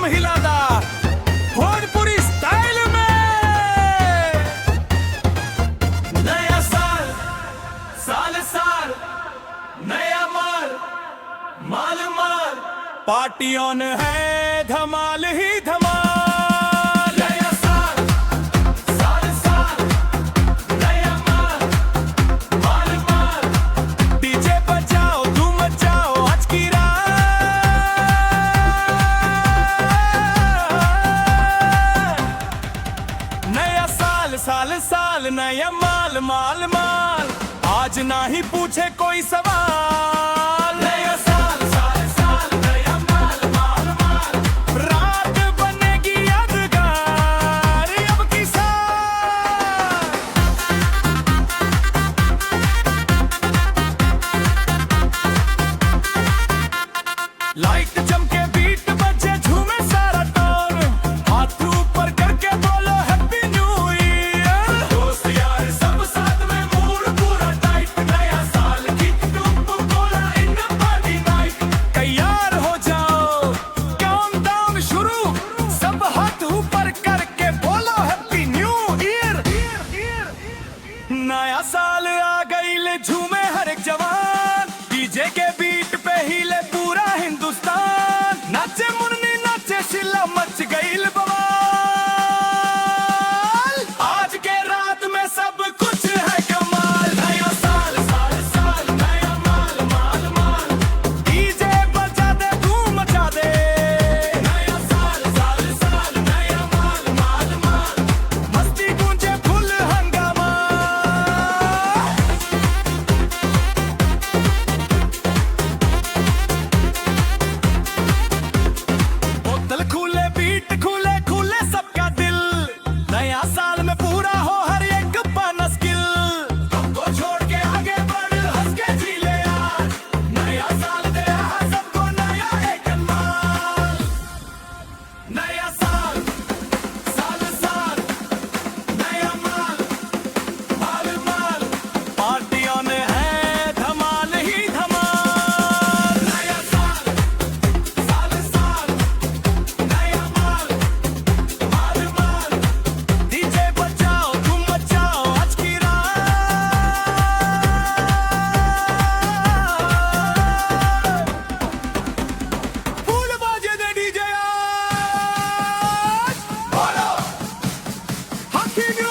System हिलादा Bhojpuri style में। नया साल साल साल नया माल माल माल पार्टी ऑन है धमाल ही धमाल। नया साल साल साल नया माल माल माल डीजे बजाओ धूम मचाओ आज की रात। नया साल साल साल नया माल माल माल आज ना ही पूछे कोई सवाल। नया साल साल साल नया माल माल माल रात बनेगी यादगार अब की साल। लाइट चमके बीट बजे झूमे सारा टाउन हाथ ऊपर करके बोलो हैप्पी न्यू ईयर। दोस्त यार सब साथ में मूड पूरा टाइट नया साल की धूप बोला इन पार्टी नाइट। तैयार हो जाओ काउंटडाउन शुरू सब हाथ ऊपर करके बोलो हैप्पी न्यू ईयर। नया साल आ गई ले झूमे हर एक जवान डीजे के बीट पे हिले पूरा हिंदुस्तान। नाचे मुन्नी नाचे शिला मच गई बवाल। आज के रात में सब कुछ है कमाल। नया साल साल साल नया माल माल माल डीजे बजा दे धूम मचा दे। नया साल साल साल नया माल माल माल मस्ती गूंजे फुल हंगामा। बोतल खुले बीट खुले खुले सबका दिल नया साल में पूरा हो हर एक पाना स्किल। तुमको छोड़ के आगे बढ़ हंस के जी ले यार नया साल दे सबको नया एक माल। नया साल साल साल नया माल माल माल पार्टी ऑन है धमाल ही धमाल। नया साल साल साल नया माल माल माल डीजे बजाओ धूम मचाओ आज की रात। फूल बाजे दे डीजे आज बोलो हैप्पी न्यू